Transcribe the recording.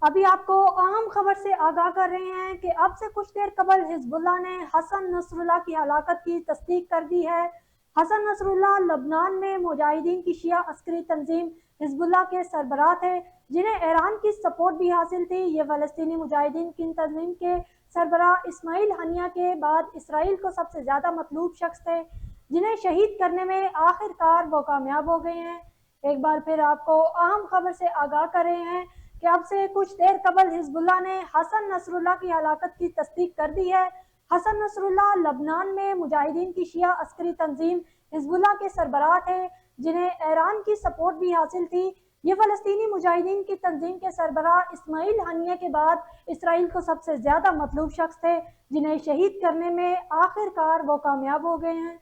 अभी आपको अहम खबर से आगाह कर रहे हैं कि अब से कुछ देर कबल हिजबुल्लाह ने हसन नसरुल्लाह की हलाकत की तस्दीक कर दी है। हसन नसरुल्लाह लबनान में मुजाहिदीन की शिया अस्करी तंजीम हिजबुल्लाह के सरबराह थे, जिन्हें ईरान की सपोर्ट भी हासिल थी। ये फ़लस्तीनी मुजाहिदीन की तंजीम के सरबराह इस्माइल हनिया के बाद इसराइल को सबसे ज़्यादा मतलूब शख्स थे, जिन्हें शहीद करने में आखिरकार वो कामयाब हो गए हैं। एक बार फिर आपको अहम खबर से आगाह कर रहे हैं कि अब से कुछ देर कबल हिजबुल्लाह ने हसन नसरुल्लाह की हलाकत की तस्दीक कर दी है। हसन नसरुल्लाह लबनान में मुजाहिदीन की शिया अस्करी तंजीम हिजबुल्लाह के सरबराह थे, जिन्हें ईरान की सपोर्ट भी हासिल थी। ये फ़लस्तीनी मुजाहिदीन की तंजीम के सरबराह इस्माइल हनिया के बाद इसराइल को सबसे ज़्यादा मतलूब शख्स थे, जिन्हें शहीद करने में आखिरकार वो कामयाब हो गए हैं।